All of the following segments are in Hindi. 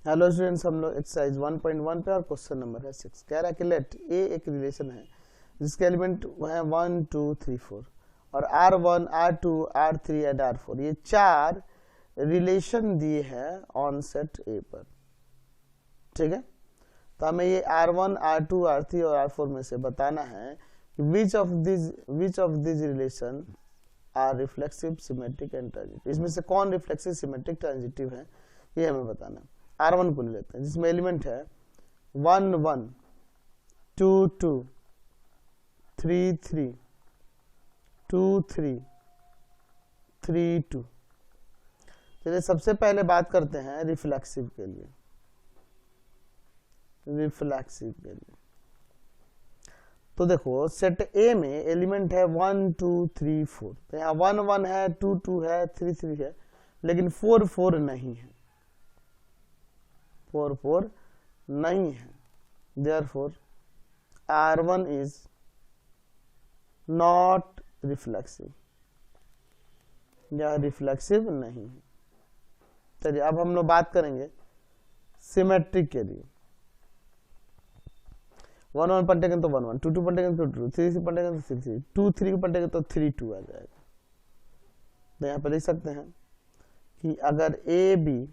हेलो स्टूडेंट्स, हम लोग एक्सरसाइज 1.1 पे और क्वेश्चन नंबर है 6। कह रहा है कि लेट ए एक रिलेशन है जिसके एलिमेंट है 1 2 3 4 और R1 R2 R3 and R4। ये चार रिलेशन दिए हैं ऑन सेट ए पर। ठीक है, तो हमें ये R1 R2 R3 और R4 में से बताना है कि which of this relation are reflexive, symmetric and transitive. इसमें से कौन रिफ्लेक्सिव, सिमेट्रिक, ट्रांजिटिव है, ये हमें बताना है। R1 को ले लेते हैं जिसमें एलिमेंट है 1 1 2 2 3 3 2 3 3 2। चलिए सबसे पहले बात करते हैं रिफ्लेक्सिव के लिए। तो देखो सेट ए में एलिमेंट है 1 2 3 4। तो यहाँ 1 1 है, 2 2 है, 3 3 है, लेकिन 4 4 नहीं है, 4 4 नहीं है। Therefore R1 is not reflexive, यह रिफ्लेक्सिव नहीं है। चलिए अब हम लोग बात करेंगे सिमेट्रिक के लिए। 1 1 पलटेंगे तो 1 1, 2 2 पलटेंगे तो 2 2, 3 3 पलटेंगे तो 3 3, 2 3 पलटेंगे तो 3 2 आ जाएगा। तो यहाँ पर लिख सकते हैं कि अगर ए बी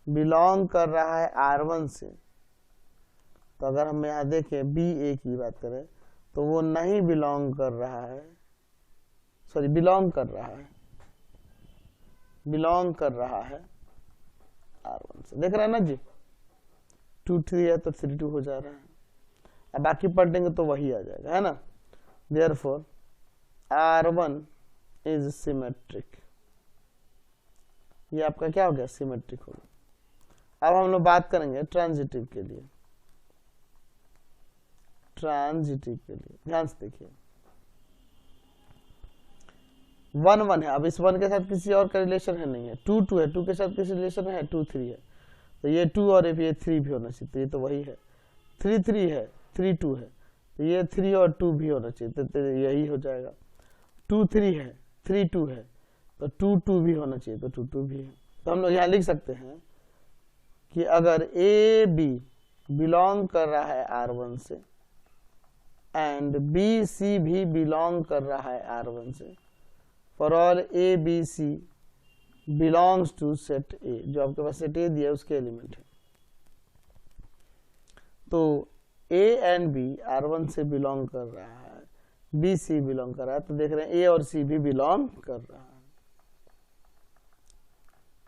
बिलोंग कर रहा है R1 से, तो अगर हम यहाँ देखें बी ए की बात करें तो वो नहीं बिलोंग कर रहा है, सॉरी बिलोंग कर रहा है R1 से। देख रहे हैं ना जी, 2 3 है तो 3 2 हो जा रहा है। अब बाकी पलटेंगे तो वही आ जाएगा, है ना। Therefore R1 is symmetric. ये आपका क्या हो गया, सिमेट्रिक हो गया। अब हम लोग बात करेंगे ट्रांजिटिव के लिए। ध्यान से देखिए, 1 1 है, अब इस 1 के साथ किसी और का रिलेशन है नहीं है। 2 2 है, 2 के साथ किसी रिलेशन है, 2 3 है, तो ये 2 और ये 3 भी होना चाहिए, तो ये तो वही है। 3 3 है, 3 2 है, तो ये 3 और 2 भी होना चाहिए, तो यही हो जाएगा। 2 3 है, 3 2 है, तो 2 2 भी होना चाहिए, तो 2 2 भी है। तो हम लोग यहाँ लिख सकते हैं कि अगर ए बी बिलोंग कर रहा है R1 से एंड बी सी भी बिलोंग कर रहा है R1 से, for all a b c belongs to set A, जो आपके पास सेट ए दिया है उसके एलिमेंट है। तो ए एंड बी R1 से बिलोंग कर रहा है, बी सी बिलोंग कर रहा है, तो देख रहे हैं ए और सी भी बिलोंग कर रहा है।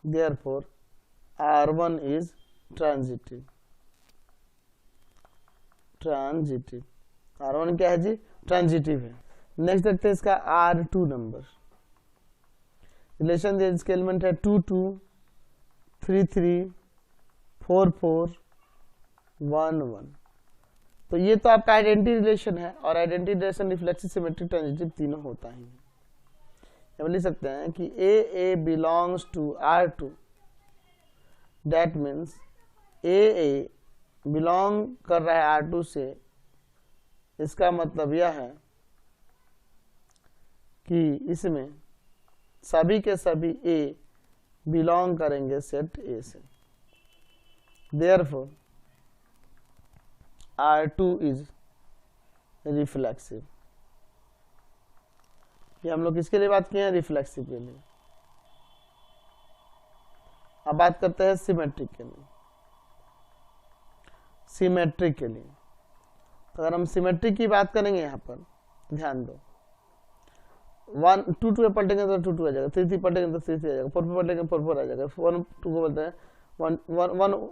Therefore R1 is transitive. R1 क्या है जी, ट्रांजिटिव है। नेक्स्ट देखते हैं इसका R2 नंबर। रिलेशन इसके एलिमेंट है 2 2 3 3 4 4 1 1। तो ये तो आपका आइडेंटिटी रिलेशन है, और identity relation reflexive, symmetric, transitive तीनों होता ही है। हम लिख सकते हैं कि a belongs to R2, that means a belong कर रहा है R2 से। इसका मतलब यह है कि इसमें सभी के सभी ए बिलोंग करेंगे सेट ए से। Therefore R2 is reflexive. ये हम लोग किसके लिए बात किए हैं, रिफ्लेक्सिव के लिए। अब बात करते हैं सिमेट्रिक के लिए। तो अगर हम सिमेट्रिक की बात करेंगे यहाँ पर ध्यान दो, 1 2 2 पलटेंगे तो 2 2 आ जाएगा, 3 3 पलटेंगे तो 3 3 आ जाएगा, 4 4 पलटेंगे 4 4 आ जाएगा, 1 2 को बोलते हैं 1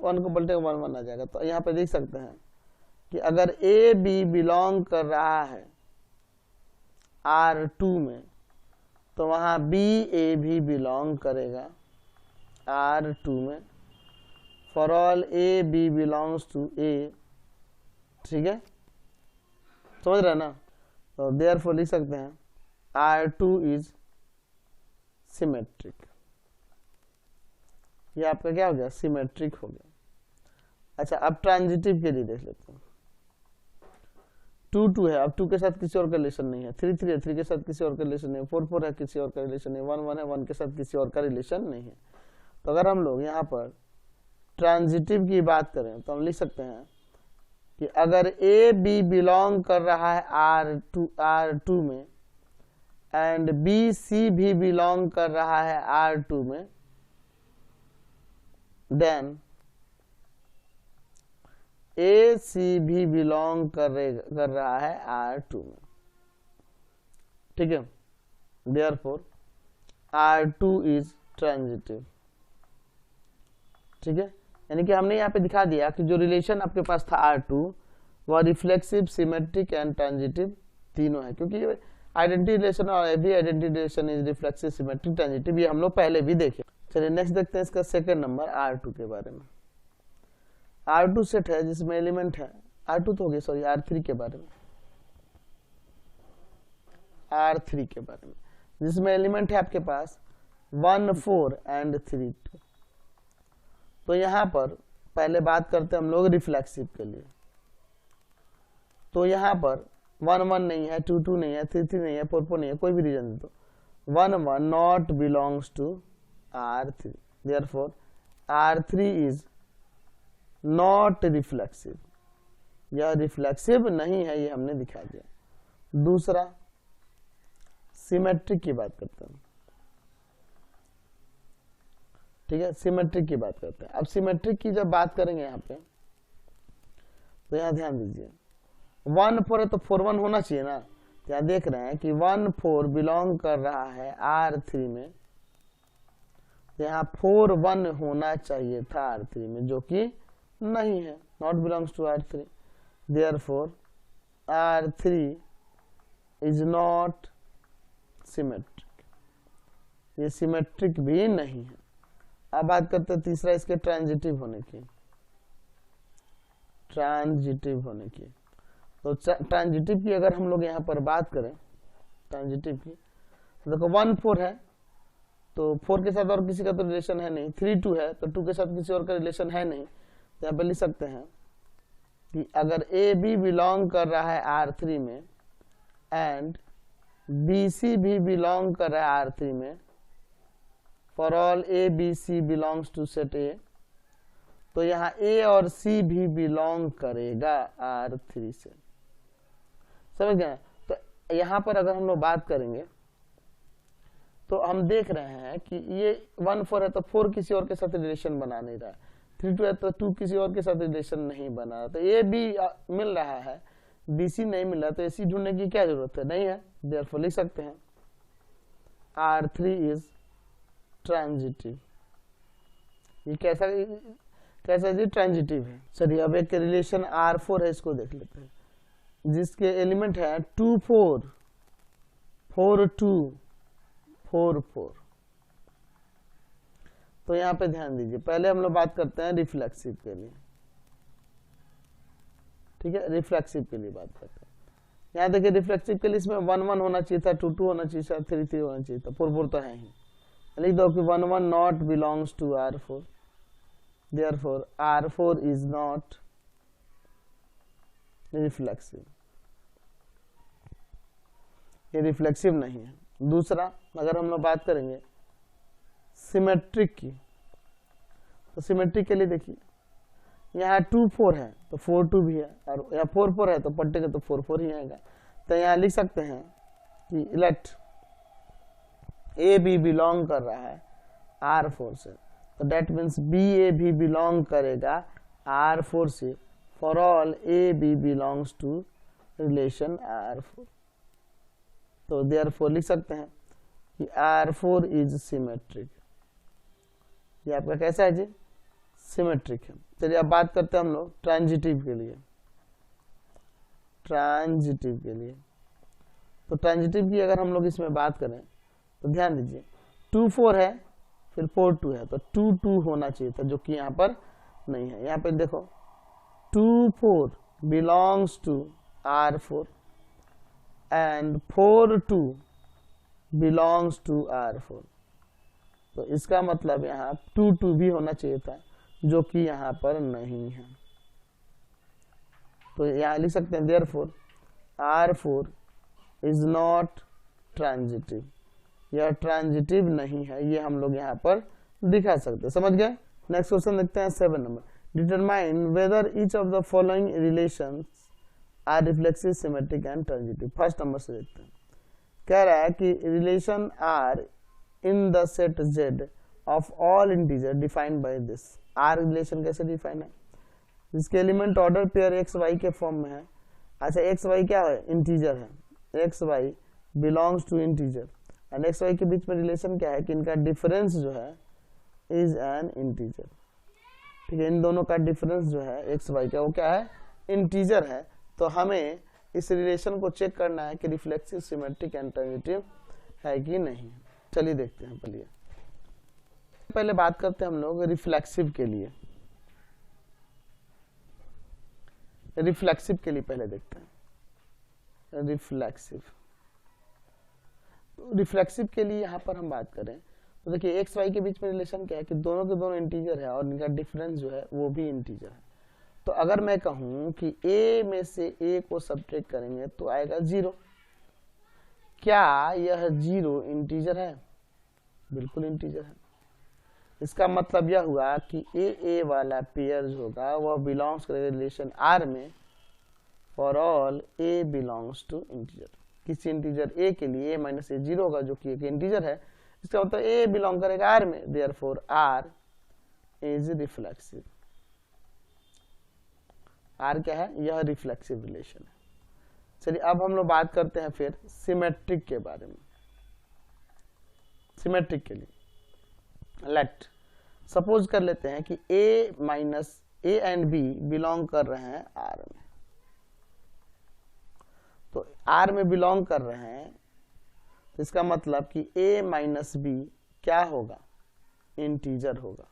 1 को पलटेंगे 1 1 आ जाएगा। तो यहाँ पे देख सकते हैं कि अगर ए बी बिलोंग कर रहा है R2 में, तो वहां बी ए भी बिलोंग करेगा R2 में, for all a b belongs to a. ठीक है, समझ रहे हैं ना। तो देयरफॉर लिख सकते हैं R2 इज सिमेट्रिक। ये आपका क्या हो गया, सिमेट्रिक हो गया। अच्छा, अब ट्रांजिटिव के लिए देख लेते हैं। 2 2 है, अब 2 के साथ किसी और का रिलेशन नहीं है, 3 3 है, 3 के साथ किसी और का रिलेशन नहीं है, 4 4 है, किसी और का रिलेशन नहीं है, 1 1 है, 1 के साथ किसी और का रिलेशन नहीं है। तो अगर हम लोग यहाँ पर ट्रांजिटिव की बात करें तो हम लिख सकते हैं कि अगर ए बी बिलोंग कर रहा है R2 में एंड बी सी भी बिलोंग कर रहा है R2 में, देन ए सी भी बिलोंग कर रहा है R2 में। ठीक है, देयरफॉर R2 इज ट्रांजिटिव। ठीक है, यानी कि हमने यहाँ पे दिखा दिया कि जो रिलेशन आपके पास था R2 वह रिफ्लेक्सिव, सिमेट्रिक एंड ट्रांजिटिव तीनों है, क्योंकि आइडेंटिटी रिलेशन और every identity relation is reflexive, symmetric, transitive, ये हम लोग पहले भी देखे। चलिए नेक्स्ट देखते हैं इसका सेकंड नंबर R2 के बारे में। R2 सेट है जिसमें एलिमेंट है, R2 तो हो गया, सॉरी R3 के बारे में, R3 के बारे में, जिसमें एलिमेंट है आपके पास 1 4 एंड 3 2। तो यहां पर पहले बात करते हैं हम लोग रिफ्लेक्सिव के लिए। तो यहां पर 1 1 नहीं है, 2 2 नहीं है, 3 3 नहीं है, 4 4 नहीं है, कोई भी रीजन दे दो, 1 1 not belongs to R3, therefore R3 is not reflexive, यह रिफ्लेक्सिव नहीं है, ये हमने दिखा दिया। दूसरा सिमेट्रिक की बात करते हैं। ठीक है, सिमेट्रिक की बात करते हैं। अब सिमेट्रिक की जब बात करेंगे यहाँ पे, तो यहाँ ध्यान दीजिए 1 4 है तो 4 1 होना चाहिए ना। तो यहाँ देख रहे हैं कि 1 4 बिलोंग कर रहा है R3 में, तो यहाँ 4 1 होना चाहिए था R3 में, जो कि नहीं है, not belongs to R3, therefore R3 is not symmetric, ये सिमेट्रिक भी नहीं है। अब बात करते हैं तीसरा इसके ट्रांजिटिव होने की, ट्रांजिटिव होने की। तो ट्रांजिटिव की अगर हम लोग यहाँ पर बात करें ट्रांजिटिव की, तो देखो 1 4 है तो 4 के साथ और किसी का तो रिलेशन है नहीं, 3 2 है तो 2 के साथ किसी और का रिलेशन है नहीं। तो यहाँ पे लिख सकते हैं कि अगर ए बी बिलोंग कर रहा है R3 में एंड बी सी भी बिलोंग कर रहा है R3 में, for all a b c belongs to set A, तो यहाँ ए और सी भी बिलोंग करेगा R3 से। समझ गए? तो यहाँ पर अगर हम लोग बात करेंगे तो हम देख रहे हैं कि ये 1 4 है तो 4 किसी और के साथ रिलेशन बना नहीं रहा है, 3 2 है तो 2 किसी और के साथ रिलेशन नहीं बना रहा, तो ए बी मिल रहा है, बी सी नहीं मिल रहा, तो ए सी ढूंढने की क्या जरूरत है, नहीं है, देयरफॉर लिख सकते हैं R3 इज ट्रांजिटिव। ये कैसा जी ट्रांजिटिव है। चलिए अब एक रिलेशन R4 है, इसको देख लेते हैं, जिसके एलिमेंट है 2 4 4 2 4 4। तो यहाँ पे ध्यान दीजिए, पहले हम लोग बात करते हैं रिफ्लेक्सिव के लिए। ठीक है, रिफ्लेक्सिव के लिए बात करते हैं। यहाँ देखिए रिफ्लेक्सिव के लिए इसमें 1 1 होना चाहिए था, 2 2 होना चाहिए था, 3 3 होना चाहिए था, 4 4 तो है ही। लिख दो कि 1 1 not belongs to R4, therefore R4 is not reflexive, ये रिफ्लेक्सिव नहीं है। दूसरा अगर हम लोग बात करेंगे सिमेट्रिक की, तो सिमेट्रिक के लिए देखिए यहाँ 2 4 है तो 4 2 भी है, और यहाँ 4 4 है तो पट्टे तो 4 4 ही आएगा। तो यहाँ लिख सकते हैं कि लेट ए बी बिलोंग कर रहा है R4 से, तो डेट मीन्स बी ए भी बिलोंग करेगा R4 से, for all a b belongs to relation R4। तो देयरफॉर लिख सकते हैं कि R4 इज सिमेट्रिक। ये आपका कैसा है जी, सिमेट्रिक है। चलिए अब बात करते हैं हम लोग ट्रांजिटिव के लिए। ट्रांजिटिव के लिए तो ट्रांजिटिव की अगर हम लोग इसमें बात करें तो ध्यान दीजिए 2 4 है फिर 4 2 है, तो 2 2 होना चाहिए था, जो कि यहाँ पर नहीं है। यहाँ पे देखो 2 4 belongs to R4 and 4 2 belongs to R4, तो इसका मतलब यहाँ 2 2 भी होना चाहिए था, जो कि यहाँ पर नहीं है। तो यहाँ लिख सकते हैं therefore R4 is not transitive, यह ट्रांजिटिव नहीं है, ये हम लोग यहाँ पर दिखा सकते हैं। समझ गए? नेक्स्ट क्वेश्चन देखते हैं 7 number, determine whether each of the following relations are reflexive, symmetric and transitive. First number से देखते हैं, कह रहा है कि relation R in the set Z of all integer defined by this. R relation कैसे डिफाइन है, जिसके element order pair x y के फॉर्म में है। अच्छा एक्स वाई क्या है, इंटीजर है, x y belongs to integer and x y के बीच में रिलेशन क्या है कि इनका डिफरेंस जो है इज एन इंटीजर। ठीक है, इन दोनों का डिफरेंस जो है एक्स वाई का वो क्या है, इंटीजर है। तो हमें इस रिलेशन को चेक करना है कि रिफ्लेक्सिव, सिमेट्रिक एंड ट्रांजिटिव है कि नहीं। चलिए देखते हैं। पहले बात करते हैं हम लोग रिफ्लेक्सिव के लिए। रिफ्लेक्सिव के लिए पहले देखते हैं। रिफ्लेक्सिव के लिए यहां पर हम बात करें तो देखिए एक्स वाई के बीच में रिलेशन क्या है कि दोनों के दोनों इंटीजर है और इनका डिफरेंस जो है वो भी इंटीजर है। तो अगर मैं कहूं कि a में से a को सब्ट्रैक्ट करेंगे तो आएगा 0। क्या यह 0 इंटीजर है? बिल्कुल इंटीजर है। इसका मतलब यह हुआ कि a वाला पेयर जो होगा वह बिलोंग्स करेगा रिलेशन R में for all a belongs to integer. किसी इंटीजर a के लिए a माइनस a 0 होगा जो कि एक इंटीजर है। इसका मतलब a बिलोंग करेगा R में, therefore R is reflexive. R क्या है, यह रिफ्लेक्सिव रिलेशन है। चलिए अब हम लोग बात करते हैं फिर सिमेट्रिक के बारे में। सिमेट्रिक के लिए लेट सपोज कर लेते हैं कि a minus a and b belong कर रहे हैं R में। तो R में बिलोंग कर रहे हैं तो इसका मतलब कि a माइनस b क्या होगा, इंटीजर होगा।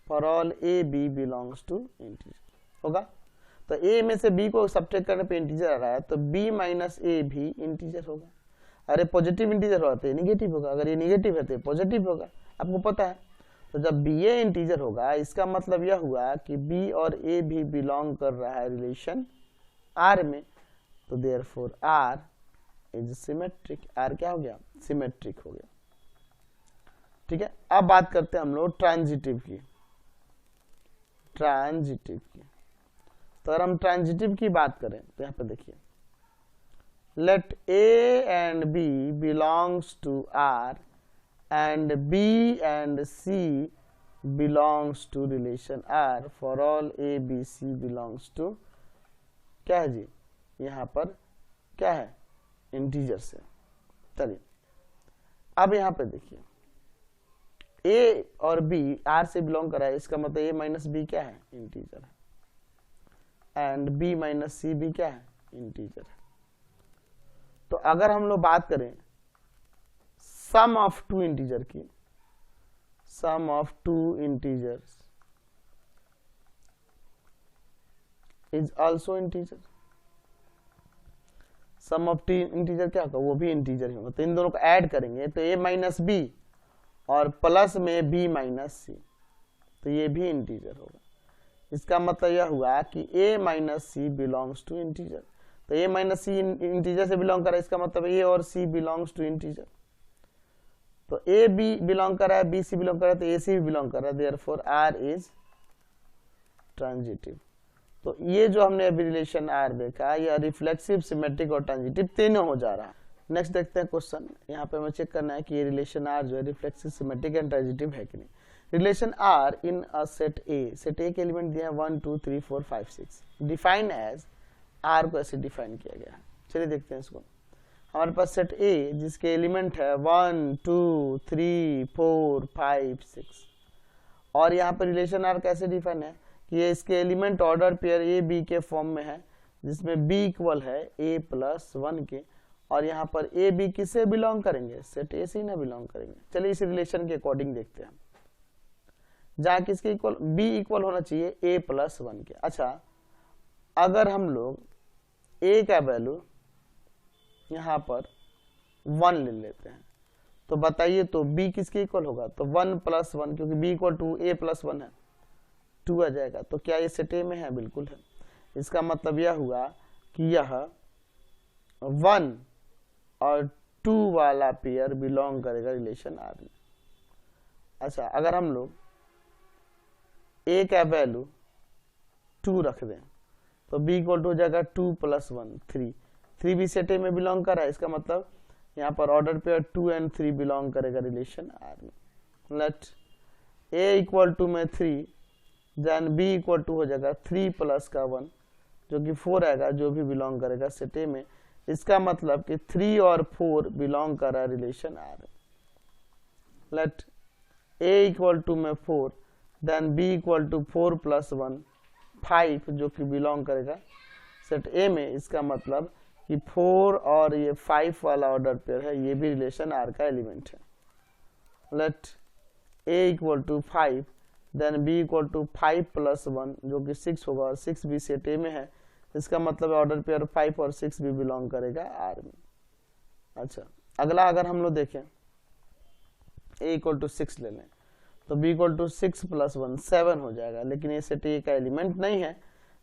For all a b belongs to integer होगा। तो a में से b को सब्ट्रैक्ट करने पे इंटीजर आ रहा है तो b माइनस a भी इंटीजर होगा। अरे पॉजिटिव इंटीजर होगा तो निगेटिव होगा, अगर ये निगेटिव है तो पॉजिटिव होगा, आपको पता है। तो जब b a इंटीजर होगा इसका मतलब यह हुआ कि b और a भी बिलोंग कर रहा है रिलेशन R में। तो therefore R is symmetric. R क्या हो गया, सिमेट्रिक हो गया। ठीक है, अब बात करते हैं हम लोग ट्रांजिटिव की। तो अगर हम ट्रांजिटिव की बात करें तो यहाँ पे देखिए, let A and B belongs to R and B and C belongs to relation R for all A B C belongs to क्या है जी, यहाँ पर क्या है, इंटीजर से। चलिए अब यहाँ पे देखिए A और B R से बिलोंग कर रहा है, इसका मतलब A माइनस B क्या है, इंटीजर है। एंड b माइनस सी भी क्या है, इंटीजर है। तो अगर हम लोग बात करें सम ऑफ टू इंटीजर की, sum of two integers is also integer. Sum of two integer क्या होगा, वो भी इंटीजर ही होगा। तो इन दोनों को ऐड करेंगे तो a माइनस बी और प्लस में b माइनस सी, तो ये भी इंटीजर होगा। इसका मतलब यह हुआ कि a minus c belongs to integer. तो a माइनस सी इंटीजर से बिलोंग कर रहा है, इसका मतलब a और c बिलोंग्स टू इंटीजर। तो a b बिलोंग कर रहा है, b c बिलोंग कर रहा है, तो a c भी बिलोंग कर रहा है, देयरफॉर r इज ट्रांजिटिव। तो ये जो हमने अभी रिलेशन R देखा, यह रिफ्लेक्सिव, सिमेट्रिक और ट्रांजिटिव तीनों हो जा रहा है। नेक्स्ट देखते हैं क्वेश्चन। यहाँ पे हमें चेक करना है कि ये रिलेशन R जो है रिफ्लेक्सिव, सिमेट्रिक एंड ट्रांजिटिव है कि नहीं। Relation R in a set A, set A के एलिमेंट दिए हैं 1 2 3 4 5 6, डिफाइन एज, R को ऐसे डिफाइन किया गया है। चलिए देखते हैं इसको। हमारे पास सेट A जिसके एलिमेंट है 1 2 3 4 5 6 और यहाँ पर रिलेशन R कैसे डिफाइन है कि ये इसके element order pair A B के फॉर्म में है, जिसमें B इक्वल है A प्लस 1 के। और यहाँ पर A B किससे बिलोंग करेंगे, सेट A से ही ना बिलोंग करेंगे। चलिए इस रिलेशन के अकॉर्डिंग देखते हैं, जहाँ किसके इक्वल, B इक्वल होना चाहिए A प्लस 1 के। अच्छा अगर हम लोग A का वैल्यू यहाँ पर 1 ले लेते हैं तो बताइए तो B किसके इक्वल होगा, तो 1 प्लस 1, क्योंकि B equal to A plus 1 है, 2 आ जाएगा। तो क्या ये सेट A में है, बिल्कुल है। इसका मतलब यह हुआ कि यह 1 और 2 वाला पेयर बिलोंग करेगा रिलेशन R में। अच्छा अगर हम लोग ए का वैल्यू 2 रख दें तो बी इक्वल टू हो जाएगा 2 + 1 3। 3 भी सेट ए में बिलोंग कर रहा है, इसका मतलब यहाँ पर ऑर्डर पेयर 2 और 3 बिलोंग करेगा रिलेशन आर में। लेट ए इक्वल टू में 3, देन बी इक्वल टू हो जाएगा 3 + का 1 जो कि 4 आएगा, जो भी बिलोंग करेगा सेट ए में। इसका मतलब कि 3 और 4 बिलोंग कर रहा है relation R. Let A equal to में 4, देन बी इक्वल टू 4 + 1 5 जो कि बिलोंग करेगा सेट ए में। इसका मतलब कि 4 और ये 5 वाला ऑर्डर पेयर है, ये भी रिलेशन आर का एलिमेंट है। Let A equal to 5, then b equal to 5 + 1 जो कि 6 होगा, और 6 भी सेट ए में है। इसका मतलब ऑर्डर पेयर 5 और 6 भी बिलोंग करेगा आर में। अच्छा, अगला अगर हम लोग देखें ए इक्वल टू 6 ले लें तो बी इक्वल टू 6 + 1 7 हो जाएगा, लेकिन ये सेट ए का एलिमेंट नहीं है।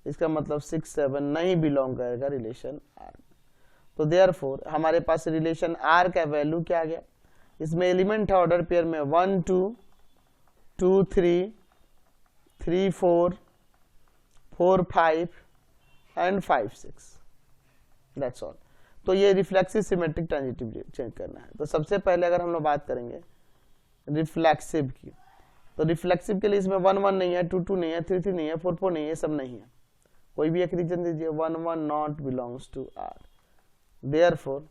इसका मतलब 6 7 नहीं बिलोंग करेगा रिलेशन आर में। तो देयरफॉर हमारे पास रिलेशन आर का वैल्यू क्या आ गया, इसमें एलिमेंट है ऑर्डर पेयर में 1 2 2 3 3 4 4 5 एंड 5 6, दैट्स ऑल। तो ये रिफ्लेक्सिव सिमेट्रिक ट्रांजिटिव चेक करना है। तो सबसे पहले अगर हम लोग बात करेंगे रिफ्लेक्सिव की, तो रिफ्लेक्सिव के लिए इसमें 1 1 नहीं है, 2 2 नहीं है, 3 3 नहीं है, 4 4 नहीं है, ये सब नहीं है। कोई भी एक रीजन दीजिए। 1 1 not belongs to R, therefore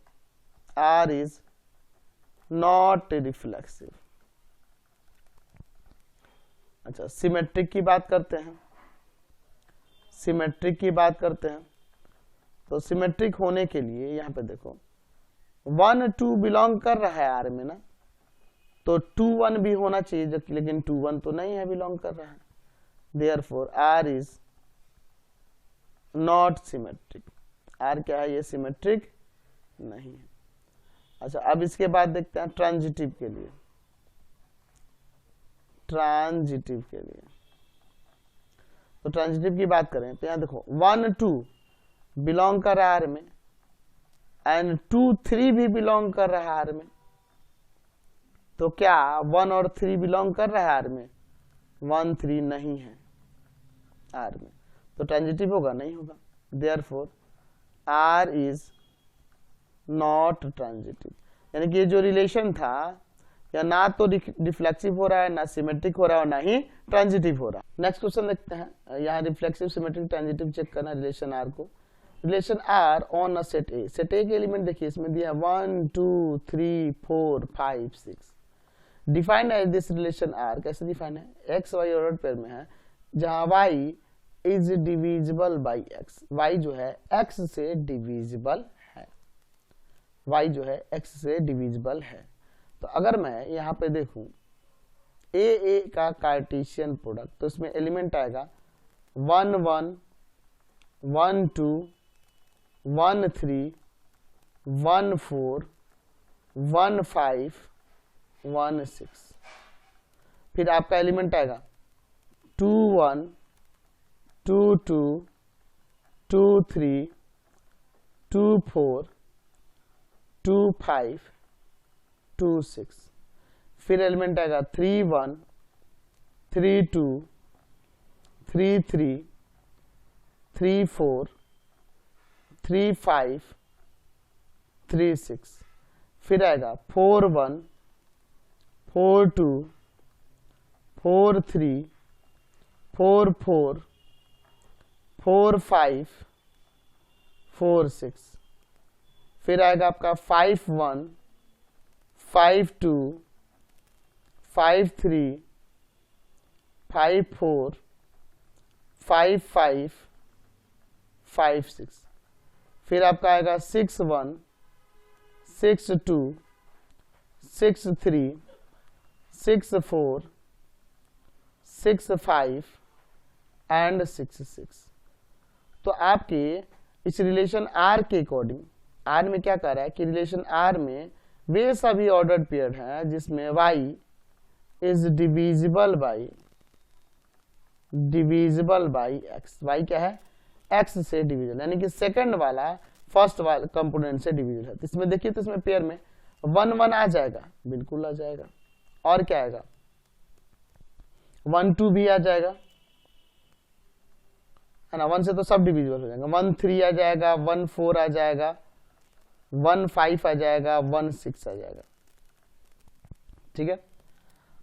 R is not reflexive. अच्छा, सिमेट्रिक की बात करते हैं। सिमेट्रिक की बात करते हैं तो सिमेट्रिक होने के लिए यहाँ पे देखो 1 2 बिलोंग कर रहा है आर में ना, तो 2 1 भी होना चाहिए, लेकिन 2 1 तो नहीं है, बिलोंग कर रहा है। Therefore R is not symmetric. R क्या है, ये सिमेट्रिक नहीं है। अच्छा, अब इसके बाद देखते हैं ट्रांजिटिव के लिए। ट्रांजिटिव के लिए तो ट्रांजिटिव की बात करें तो यहाँ देखो 1 2 बिलोंग कर रहा है आर में, एंड 2 3 भी बिलोंग कर रहा है आर में। तो क्या 1 और 3 बिलोंग कर रहा है आर में? 1 3 नहीं है आर में, तो ट्रांजिटिव होगा? नहीं होगा। Therefore R is not transitive, यानी कि ये जो रिलेशन था या ना तो रिफ्लेक्सिव हो रहा है, ना सिमेट्रिक हो रहा है, और ना ही ट्रांजिटिव हो रहा है। नेक्स्ट क्वेश्चन देखते हैं। यहाँ रिफ्लेक्सिव सिमेट्रिक ट्रांजिटिव चेक करना रिलेशन आर को। Relation R on a set A. Set A के एलिमेंट देखिए, इसमें दिया 1 2 3 4 5 6। डिफाइन है दिस रिलेशन आर, कैसे डिफाइन है? एक्स वाई ऑर्डर पेयर में है, जहां y is divisible by x. Y जो है एक्स से डिविजिबल है, वाई जो है एक्स से डिविजिबल है। तो अगर मैं यहाँ पे देखूं ए का कार्टेशियन प्रोडक्ट, तो इसमें एलिमेंट आएगा 1 1 1 2 1 3 1 4 1 5 1 6। फिर आपका एलिमेंट आएगा 2 1 2 2 2 3 2 4 2 5 2 6। फिर एलिमेंट आएगा 3 1 3 2 3 3 3 4 3 5 3 6। फिर आएगा 4 1 4 2 4 3 4 4 4 5 4 6। फिर आएगा आपका 5 1 5 2 5 3 5 4 5 5 5 6। फिर आपका आएगा 6 1 6 2 6 3 6 4 6 5 एंड 6 6। तो आपके इस रिलेशन आर के अकॉर्डिंग, आर में क्या कर रहा है कि रिलेशन आर में वे सभी ऑर्डर्ड पेयर हैं जिसमें y is divisible by x। y क्या है? x से डिविजल, यानी कि सेकंड वाला फर्स्ट वाला कंपोनेंट से डिविजल है। तो इसमें देखिए, तो इसमें पेयर में 1 1 आ जाएगा, बिल्कुल आ जाएगा। और क्या आएगा? 1 2 भी आ जाएगा, है ना, 1 से तो सब डिविजिबल हो जाएगा, 1 3 आ जाएगा, 1 4 आ जाएगा, 1 5 आ जाएगा, 1 6 आ जाएगा, ठीक है।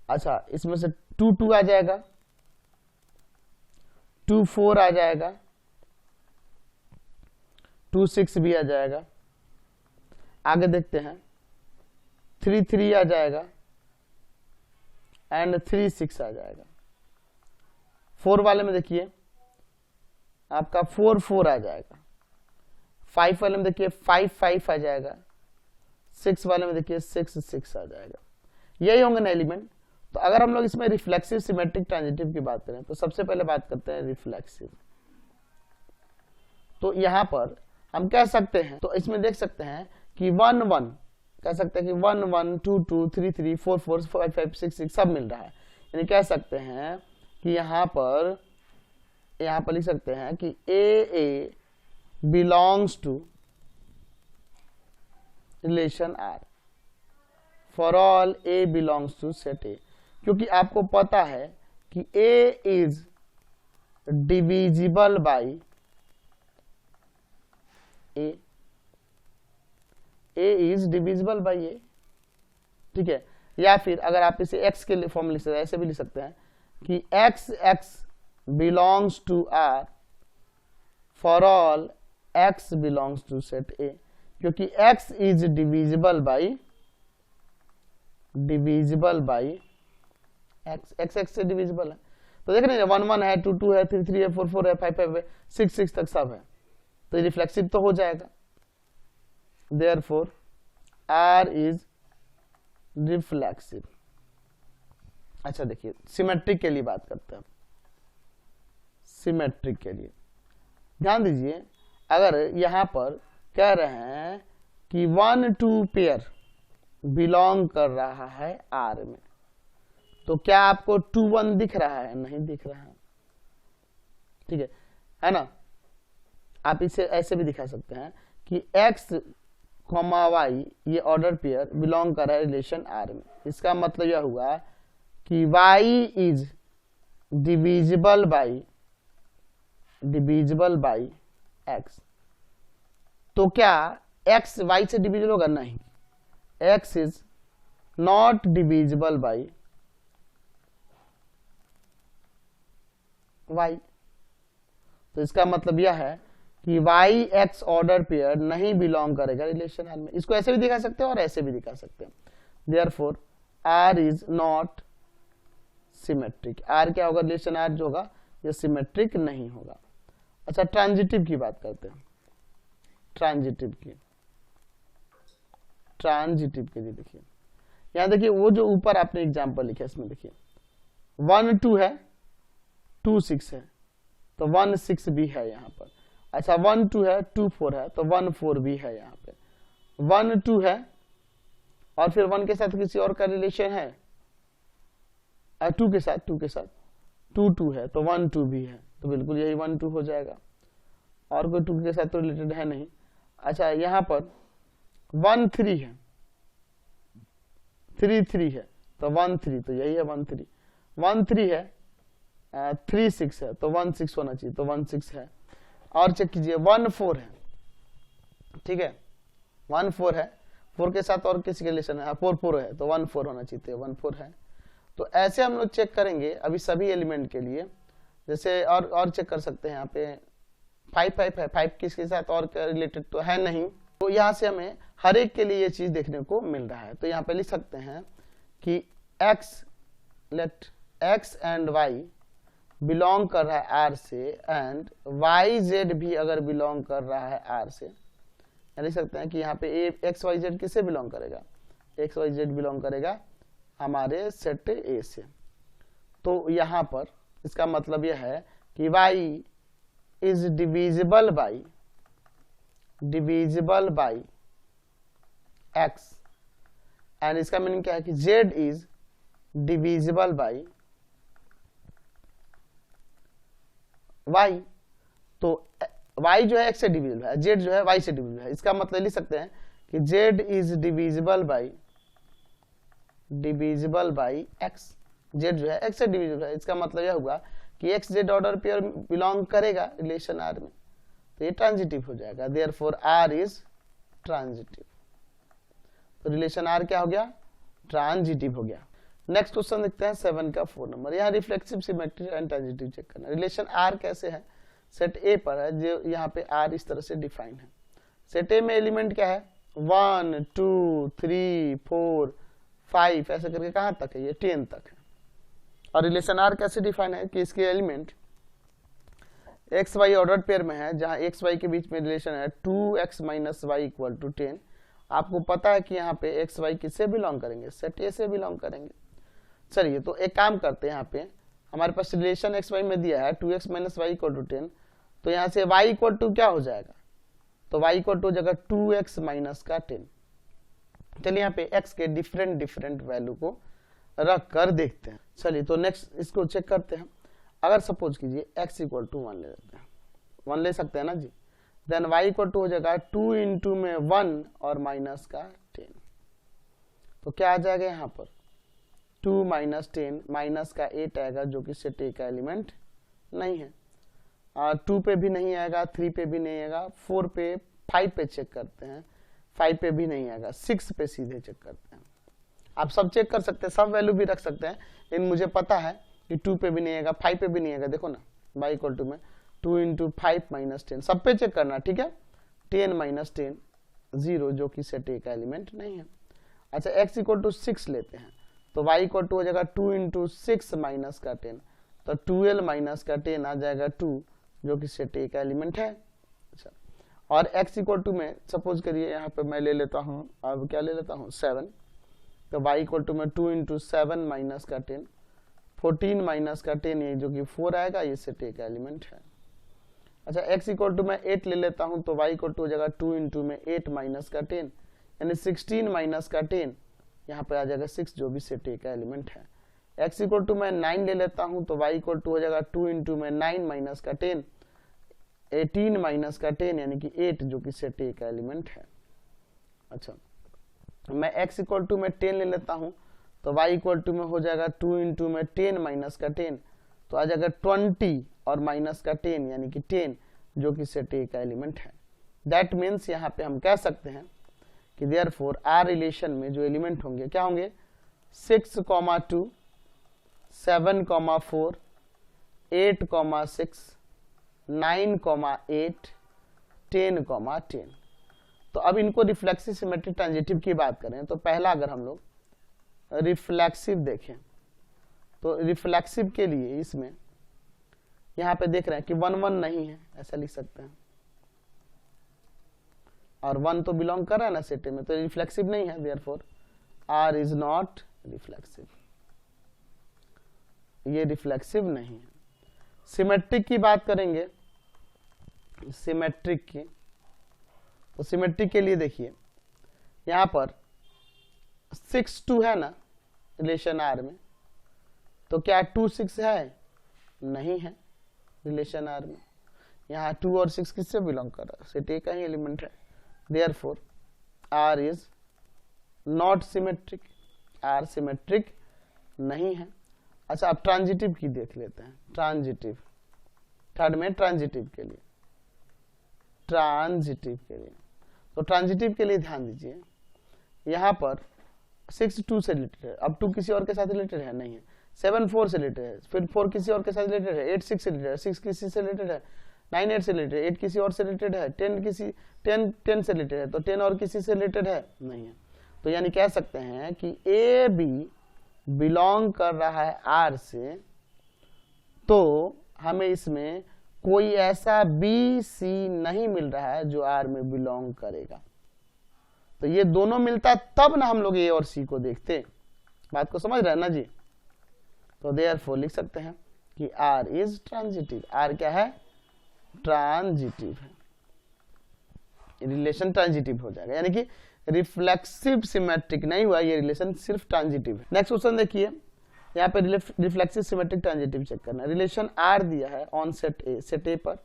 अच्छा इसमें से 2 2 आ जाएगा, 2 4 आ जाएगा, 2 6 भी आ जाएगा। आगे देखते हैं, 3 3 आ जाएगा एंड 3 6 आ जाएगा। 4 वाले में देखिए आपका 4 4 आ जाएगा, 5 वाले में देखिए 5 5 आ जाएगा, 6 वाले में देखिए 6 6 आ जाएगा। यही होंगे ना एलिमेंट। तो अगर हम लोग इसमें रिफ्लेक्सिव, सिमेट्रिक, ट्रांजिटिव की बात करें तो सबसे पहले बात करते हैं रिफ्लेक्सिव। तो यहां पर हम कह सकते हैं, तो इसमें देख सकते हैं कि 1 1 कह सकते हैं कि 1 1 2 2 3 3 4 4 5 5 6 6 सब मिल रहा है। यानी कह सकते हैं कि यहां पर लिख सकते हैं कि a belongs to relation R for all a belongs to set A, क्योंकि आपको पता है कि a is divisible by a is divisible by a, ठीक है। या फिर अगर आप इसे x के फॉर्म में लिख सकते हैं, ऐसे भी लिख सकते हैं कि x belongs to R for all x belongs to set A, क्योंकि x is divisible by x से डिविजिबल है। तो देख रहे हैं 1 1 है, 2 2 है, 3 3 है, 4 4 है, 5 5 है, 6 6 तक सब है, तो रिफ्लेक्सिव तो हो जाएगा। Therefore R is reflexive. अच्छा देखिए सिमेट्रिक के लिए बात करते हैं। सिमेट्रिक के लिए ध्यान दीजिए, अगर यहां पर कह रहे हैं कि 1 2 पेयर बिलोंग कर रहा है R में, तो क्या आपको 2 1 दिख रहा है? नहीं दिख रहा है, ठीक है ना। आप इसे ऐसे भी दिखा सकते हैं कि x y ये ऑर्डर पेयर बिलोंग कर रहा है रिलेशन R में। इसका मतलब यह हुआ कि y is divisible by x। तो क्या x y से डिविजिबल होगा? नहीं, x is not divisible by y। तो इसका मतलब यह है कि y x ऑर्डर पेयर नहीं बिलोंग करेगा रिलेशन R में। इसको ऐसे भी दिखा सकते हैं और ऐसे भी दिखा सकते हैं। Therefore R is not symmetric. R क्या होगा? रिलेशन R जो होगा ये सिमेट्रिक नहीं होगा। अच्छा ट्रांजिटिव की बात करते हैं। ट्रांजिटिव के लिए देखिए, यहां देखिए वो जो ऊपर आपने एग्जांपल लिखा इसमें देखिए 1 2 है, 2 6 है, तो 1 6 भी है यहाँ पर। अच्छा 1 2 है, 2 4 है, तो 1 4 भी है यहाँ पे। 1 2 है और फिर 1 के साथ किसी और का रिलेशन है, 2 के साथ 2 2 है, तो 1 2 भी है, तो बिल्कुल यही 1 2 हो जाएगा। और कोई 2 के साथ तो रिलेटेड है नहीं। अच्छा यहाँ पर 1 3 है, 3 3 है, तो 1 3, तो यही है 1 3। 1 3 है, 3 6 है, तो 1 6 होना चाहिए, तो 1 6 है। और चेक कीजिए 1 4 है, ठीक है, 1 4 है, 4 के साथ और किसी के रिलेशन है, 4 4 है, तो 1 4 होना चाहिए, 1 4 है। तो ऐसे हम लोग चेक करेंगे अभी सभी एलिमेंट के लिए। जैसे और चेक कर सकते हैं यहाँ पे 5 5 है, 5 किसके साथ और रिलेटेड तो है नहीं, तो यहाँ से हमें हर एक के लिए ये चीज देखने को मिल रहा है। तो यहाँ पे लिख सकते हैं कि let x and y belong कर रहा है R से, एंड y z भी अगर बिलोंग कर रहा है R से। लिख सकते हैं कि यहाँ पे x y z किससे बिलोंग करेगा? x y z बिलोंग करेगा हमारे सेट A से। तो यहाँ पर इसका मतलब यह है कि y is divisible by x, and इसका मीनिंग क्या है कि z is divisible by y। तो y जो है x से डिविजिबल है, z जो है y से डिविजिबल है। इसका मतलब लिख सकते हैं कि z is divisible by x। z जो है x से डिविजिबल है, इसका मतलब यह हुआ कि x Z order pair belong करेगा रिलेशन आर में, तो ये ट्रांजिटिव हो जाएगा, देयरफॉर आर इज ट्रांजिटिव। तो रिलेशन आर क्या हो गया, ट्रांजिटिव हो गया। नेक्स्ट क्वेश्चन देखते हैं 7 का 4 नंबर। यहाँ reflexive symmetry and transitive check करना। रिलेशन आर कैसे है, सेट ए पर है, जो यहाँ पे आर इस तरह से डिफाइन है। सेट ए में एलिमेंट क्या है 1 2 3 4 5 ऐसे करके कहां तक है, ये 10 तक है। और रिलेशन आर कैसे डिफाइन है कि इसके element x y order pair में है, जहां एक्स वाई के बीच में रिलेशन है 2x minus y equal to 10। आपको पता है कि यहाँ पे एक्स वाई किससे बिलोंग करेंगे, सेट ए से बिलोंग करेंगे। चलिए तो एक काम करते हैं, यहाँ पे हमारे पास रिलेशन एक्स वाई में दिया है 2x minus y equal to 10, तो यहाँ से y इक्वल टू क्या हो जाएगा, तो y इक्वल टू हो जाएगा 2x माइनस का 10। चलिए यहाँ पे x के डिफरेंट वैल्यू को रख कर देखते हैं। चलिए तो नेक्स्ट इसको चेक करते हैं। अगर सपोज कीजिए x इक्वल टू 1 ले लेते हैं, 1 ले सकते हैं ना जी, देन y इक्वल टू हो जाएगा 2 इंटू में 1 और माइनस का 10। तो क्या आ जाएगा यहाँ पर 2 माइनस 10 माइनस का 8 आएगा, जो कि सेट ए का एलिमेंट नहीं है। 2 पे भी नहीं आएगा, 3 पे भी नहीं आएगा, 4 पे 5 पे चेक करते हैं, 5 पे भी नहीं आएगा, 6 पे सीधे चेक करते हैं। आप सब चेक कर सकते हैं, सब वैल्यू भी रख सकते हैं, लेकिन मुझे पता है कि 2 पे भी नहीं आएगा, 5 पे भी नहीं आएगा। देखो ना y इक्वल टू में 2 इंटू 5 माइनस 10, सब पे चेक करना, ठीक है। 10 माइनस 10 0, जो कि सेट ए का एलिमेंट नहीं है। अच्छा x इक्वल टू 6 लेते हैं, तो y इक्वल टू हो जाएगा 2 इंटू 6 माइनस का 10, तो 12 माइनस का 10 आ जाएगा 2, जो कि सेट ए का एलिमेंट है। अच्छा और x इक्वल टू में सपोज करिए यहाँ पे मैं ले लेता हूँ, अब क्या ले लेता हूँ 7, तो y इक्वल टू में 2 इंटू 7 माइनस का 10, 14 माइनस का 10, ये जो कि 4 आएगा, ये सेट ए का एलिमेंट है। अच्छा x इक्वल टू में 8 ले लेता हूँ, तो y इक्वल टू हो जाएगा 2 इंटू में 8 माइनस का 10, यानी 16 माइनस का 10, यहाँ पे आ जाएगा 6, जो भी सेट ए का एलिमेंट है। x इक्वल टू में 9 ले लेता हूँ, तो y इक्वल टू हो जाएगा 2 इंटू में 9 माइनस का 10, 18 माइनस का 10, यानी कि 8, जो कि सेट ए का एलिमेंट है। अच्छा मैं x इक्वल टू में 10 ले लेता हूँ, तो y इक्वल टू में हो जाएगा 2 इंटू में 10 माइनस का 10, तो आ जाएगा 20 और माइनस का 10, यानी कि 10, जो कि सेट ए का एलिमेंट है। दैट मीन्स यहाँ पे हम कह सकते हैं कि देयरफॉर आर रिलेशन में जो एलिमेंट होंगे क्या होंगे 6, 2 7, 4 8, 6 9, 8 10, 10। तो अब इनको रिफ्लेक्सिव सिमेट्रिक ट्रांजिटिव की बात करें, तो पहला अगर हम लोग रिफ्लेक्सिव देखें, तो रिफ्लेक्सिव के लिए इसमें यहाँ पे देख रहे हैं कि 1 1 नहीं है, ऐसा लिख सकते हैं, और 1 तो बिलोंग कर रहा है ना सेट में, तो रिफ्लेक्सिव नहीं है, therefore R is not reflexive, ये रिफ्लेक्सिव नहीं है। सिमेट्रिक की बात करेंगे, सिमेट्रिक की, तो सिमेट्रिक के लिए देखिए यहाँ पर 6 2 है ना रिलेशन आर में, तो क्या 2 6 है, नहीं है रिलेशन आर में। यहाँ 2 और 6 किससे बिलोंग कर रहा है, सेट ए का ही एलिमेंट है, therefore R is not symmetric, R symmetric नहीं है। अच्छा अब ट्रांजिटिव की देख लेते हैं, ट्रांजिटिव थर्ड में ट्रांजिटिव के लिए, ट्रांजिटिव के लिए, तो ट्रांजिटिव के लिए ध्यान दीजिए यहाँ पर 6 2 से रिलेटेड है, अब 2 किसी और के साथ रिलेटेड है, नहीं है। 7 4 से रिलेटेड है, फिर 4 किसी और के साथ रिलेटेड है, 8 6 से रिलेटेड है, 6 किसी से रिलेटेड है, 9 8 से रिलेटेड है, 8 किसी और से रिलेटेड है, 10 से रिलेटेड है, तो 10 और किसी से रिलेटेड है, नहीं है। तो यानी कह सकते हैं कि ए बी बिलोंग कर रहा है आर से, तो हमें इसमें कोई ऐसा बी सी नहीं मिल रहा है जो आर में बिलोंग करेगा। तो ये दोनों मिलता तब ना हम लोग ए और सी को देखते, बात को समझ रहे हैं ना जी। तो देयरफॉर लिख सकते हैं कि आर इज ट्रांजिटिव, आर क्या है, ट्रांजिटिव है, रिलेशन ट्रांजिटिव हो जाएगा, यानी कि रिफ्लेक्सिव सिमेट्रिक नहीं हुआ, ये रिलेशन सिर्फ ट्रांजिटिव है। नेक्स्ट क्वेश्चन देखिए, यहाँ पे रिफ्लेक्सिव सिमेट्रिक ट्रांजिटिव चेक करना है। रिलेशन आर दिया है ऑन सेट ए, सेट ए पर,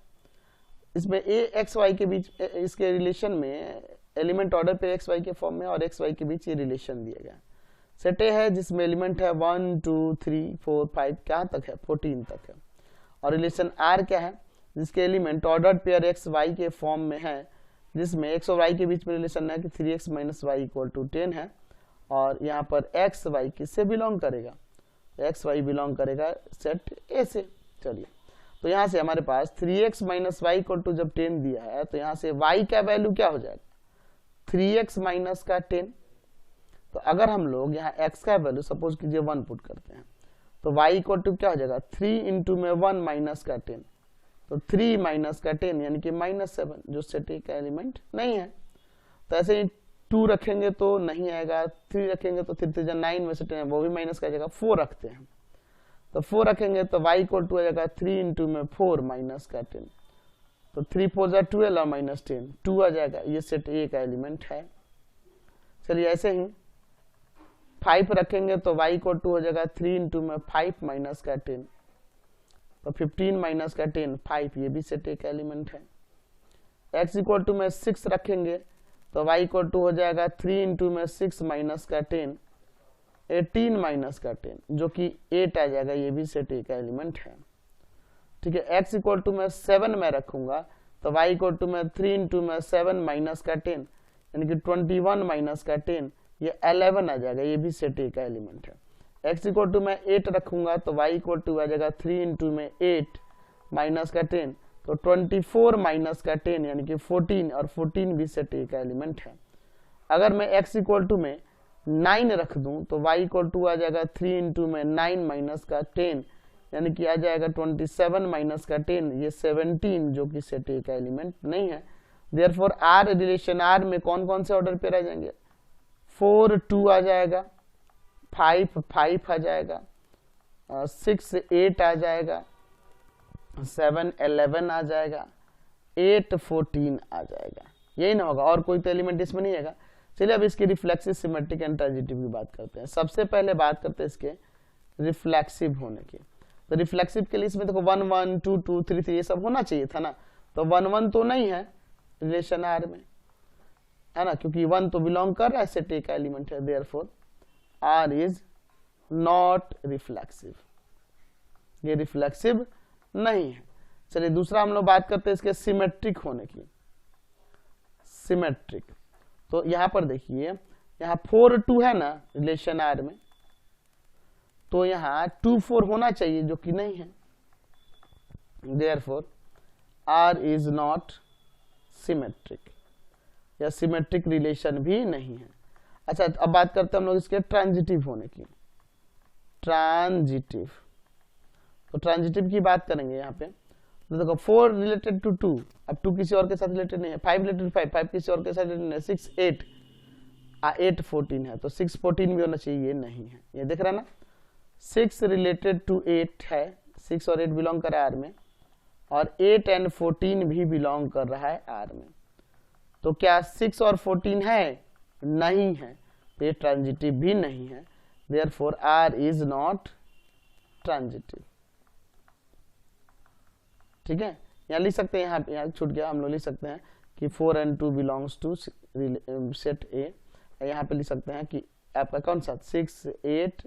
इसमें ए एक्स वाई के बीच, इसके रिलेशन में एलिमेंट ऑर्डर पे एक्स वाई के फॉर्म में और एक्स वाई के बीच ये रिलेशन दिया गया। सेट ए है जिसमें एलिमेंट है 1 2 3 4 5, क्या तक है 14 तक है, और रिलेशन आर क्या है, जिसके element ordered pair x y के फॉर्म में है, जिसमें एक्स और वाई के बीच में रिलेशन है कि 3x minus y equal to 10 है, और यहाँ पर एक्स वाई किससे बिलोंग करेगा, एक्स वाई बिलोंग करेगा सेट ए से। चलिए, तो यहाँ से हमारे पास 3x minus y equal to जब 10 दिया है, तो यहाँ से y का वैल्यू क्या हो जाएगा, 3x माइनस का 10। तो अगर हम लोग यहाँ x का वैल्यू सपोज कीजिए 1 पुट करते हैं, तो y इक्वल टू क्या हो जाएगा, 3 इंटू में 1 माइनस का 10, तो 3 माइनस का 10 यानी कि -7, जो सेट ए का एलिमेंट नहीं है। तो ऐसे ही 2 रखेंगे तो नहीं आएगा, 3 रखेंगे तो 3 3 9 में से 10 वो भी माइनस का जाएगा, 4 रखते हैं तो 4 रखेंगे तो y इक्वल टू आ जाएगा 3 इंटू में 4 माइनस का 10, तो 3 4 जा 12 और माइनस 10 2 आ जाएगा, ये सेट ए का एलिमेंट है। चलिए ऐसे ही 5 रखेंगे तो y इक्वल टू हो जाएगा 3 इंटू में 5 माइनस का 10, तो 15 माइनस का 10 5, ये भी सेट ए का एलिमेंट है। x इक्वल टू में 6 रखेंगे तो y इक्वल टू हो जाएगा 3 इंटू में 6 माइनस का 10 18 माइनस का 10, जो कि 8 आ जाएगा, ये भी सेट ए का एलिमेंट है। ठीक है, x इक्वल टू में 7 में रखूंगा तो y इक्वल टू में 3 इंटू में 7 माइनस का 10 यानी कि 21 माइनस का 10, ये 11 आ जाएगा, ये भी सेट ए का एलिमेंट है। x इक्वल टू में 8 रखूंगा तो y इक्वल टू आ जाएगा 3 इंटू में 8 माइनस का 10, तो 24 माइनस का 10 यानी कि 14, और 14 भी सेट ए का एलिमेंट है। अगर मैं x इक्वल टू में 9 रख दूं तो y इक्वल टू आ जाएगा 3 इंटू में 9 माइनस का 10 यानी कि आ जाएगा 27 माइनस का 10, ये 17, जो कि सेट ए का एलिमेंट नहीं है। देयरफॉर आर रिलेशन आर में कौन कौन से ऑर्डर पेयर आ जाएंगे, 4 2 आ जाएगा, 5 5 आ जाएगा, 6 8 आ जाएगा, 7 11 आ जाएगा, 8 14 आ जाएगा, यही ना होगा, और कोई तो एलिमेंट इसमें नहीं आएगा। चलिए अब इसकी रिफ्लेक्सिव, सिमेट्रिक एंड ट्रांजिटिव की बात करते हैं। सबसे पहले बात करते हैं इसके रिफ्लेक्सिव होने की। तो रिफ्लेक्सिव के लिए इसमें देखो 1 1 2 2 3 3 ये सब होना चाहिए था ना, तो 1 1 तो नहीं है रिलेशन आर में, है ना, क्योंकि 1 तो बिलोंग कर रहा है सेट ए का एलिमेंट है, therefore R is not reflexive, ये रिफ्लेक्सिव नहीं है। चलिए दूसरा हम लोग बात करते हैं इसके सिमेट्रिक होने की। सिमेट्रिक, तो यहां पर देखिए, यहाँ 4 2 है ना रिलेशन आर में, तो यहाँ 2 4 होना चाहिए, जो कि नहीं है, therefore R is not symmetric, या सिमेट्रिक रिलेशन भी नहीं है। अच्छा, अब बात करते हैं हम लोग इसके ट्रांजिटिव होने की। ट्रांजिटिव, तो ट्रांजिटिव की बात करेंगे यहाँ पे, तो देखो 4 रिलेटेड टू 2, अब 2 किसी और के साथ रिलेटेड नहीं है, 5 रिलेटेड 5 किसी और के साथ रिलेटेड नहीं है, 6 8 8 14 है, तो 6 14 भी होना चाहिए, ये नहीं है, ये दिख रहा है ना। 6 रिलेटेड टू 8 है, 6 और 8 बिलोंग कर रहा है आर में, और 8 एंड 14 भी बिलोंग कर रहा है आर में, तो क्या 6 और 14 है, नहीं है, तो ये ट्रांजिटिव भी नहीं है, therefore R is not transitive. ठीक है, यहाँ लिख सकते हैं, यहाँ छूट गया, हम लोग लिख सकते हैं कि 4 and 2 belongs to set A, यहाँ पे लिख सकते हैं कि आपका कौन सा 6 8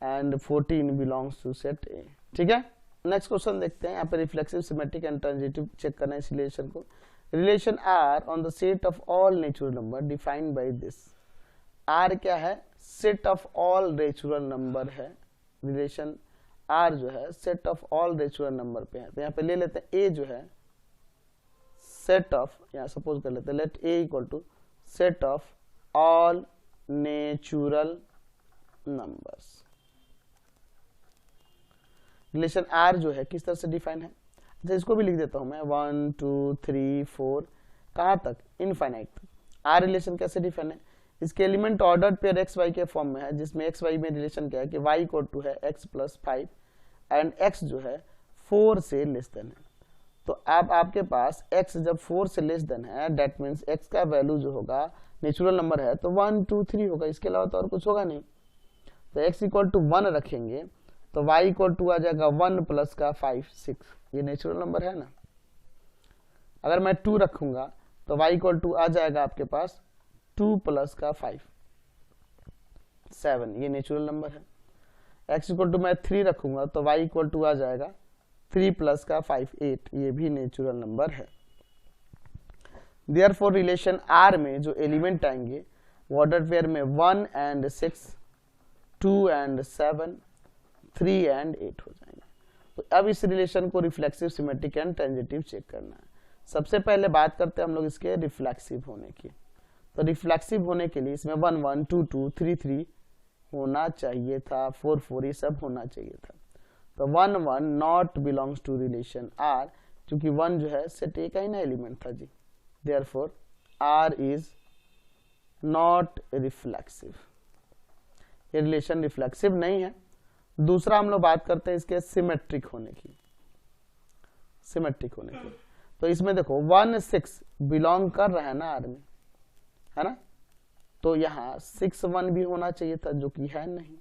and 14 belongs to set A. ठीक है, नेक्स्ट क्वेश्चन देखते हैं। यहाँ पे reflexive, symmetric and transitive check करना है इस रिलेशन को। Relation R on the set of all natural number defined by this. R क्या है, set of all natural number है। रिलेशन आर जो है set of all natural number पे है, तो यहाँ पे ले लेते हैं ए जो है सेट ऑफ, यहाँ सपोज कर लेते हैं let A equal to set of all natural numbers. Relation R जो है किस तरह से डिफाइन है, अच्छा इसको भी लिख देता हूं मैं 1 2 3 4 कहां तक, इनफाइनाइट तक। आर रिलेशन कैसे डिफाइन है, इसके element ordered pair x y के फॉर्म में है, जिसमें एक्स वाई में रिलेशन क्या है कि y इक्वल टू है x प्लस 5 एंड x जो है 4 से लेस देन है। तो अब आपके पास x जब 4 से लेस देन है, दैट मीन्स x का वैल्यू जो होगा नेचुरल नंबर है तो 1 2 3 होगा, इसके अलावा तो और कुछ होगा नहीं। तो x इक्वल टू 1 रखेंगे तो y इक्वल टू आ जाएगा 1 प्लस का 5 6, ये नेचुरल नंबर है ना। अगर मैं 2 रखूंगा तो y इक्वल टू आ जाएगा आपके पास 2 प्लस का 5 7, ये नेचुरल नंबर है। x इक्वल टू मैं 3 रखूंगा तो y इक्वल टू आ जाएगा 3 प्लस का 5 8, ये भी नेचुरल नंबर है। देयरफॉर रिलेशन आर में जो एलिमेंट आएंगे वो ऑर्डर पेयर में 1 and 6, 2 and 7, 3 and 8 हो जाएंगे। तो अब इस रिलेशन को reflexive, symmetric and transitive check करना है। सबसे पहले बात करते हैं हम लोग इसके रिफ्लेक्सिव होने की। तो रिफ्लेक्सिव होने के लिए इसमें 1 1, 2 2, 3 3 होना चाहिए था, 4 4 ये सब होना चाहिए था। तो 1 1 not belongs to relation R, क्योंकि 1 जो है सेट ए का ही ना एलिमेंट था जी। Therefore R is not reflexive, ये रिलेशन रिफ्लेक्सिव नहीं है। दूसरा हम लोग बात करते हैं इसके सिमेट्रिक होने की। सिमेट्रिक होने की तो इसमें देखो 1 6 बिलोंग कर रहा है ना आर में, है ना, तो यहाँ 6 1 भी होना चाहिए था, जो कि है नहीं।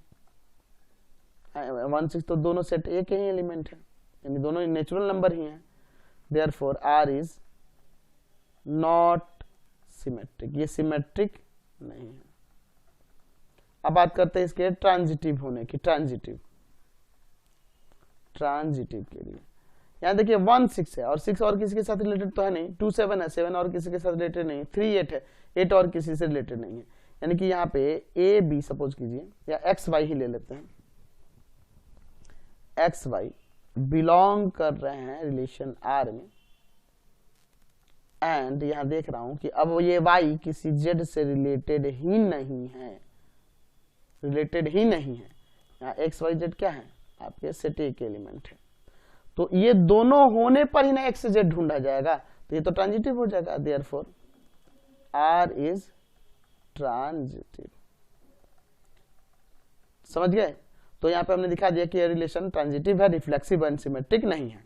1 6 तो दोनों सेट ए के ही एलिमेंट है, यानी दोनों नेचुरल नंबर ही हैं। Therefore R is not symmetric, ये सिमेट्रिक नहीं है। अब बात करते हैं इसके ट्रांजिटिव होने की। ट्रांजिटिव के लिए यहाँ देखिए 1 6 है और 6 और किसी के साथ रिलेटेड तो है नहीं, 2 7 है, 7 और किसी के साथ रिलेटेड नहीं, 3 8 है, 8 और किसी से रिलेटेड नहीं है। यानी कि यहाँ पे ए बी सपोज कीजिए, या एक्स वाई ही ले लेते हैं, एक्स वाई बिलोंग कर रहे हैं रिलेशन आर में, एंड यहाँ देख रहा हूं कि अब ये वाई किसी जेड से रिलेटेड ही नहीं है, रिलेटेड ही नहीं है। यहाँ एक्स वाई जेड क्या है, आपके सेट ए के एलिमेंट है। तो ये दोनों होने पर ही ना एक्स जेड ढूंढा जाएगा, तो ये तो ट्रांजिटिव हो जाएगा। Therefore R is transitive. समझ गए? तो यहाँ पे हमने दिखा दिया कि ये रिलेशन ट्रांजिटिव है, रिफ्लेक्सिव एंड सिमेट्रिक नहीं है।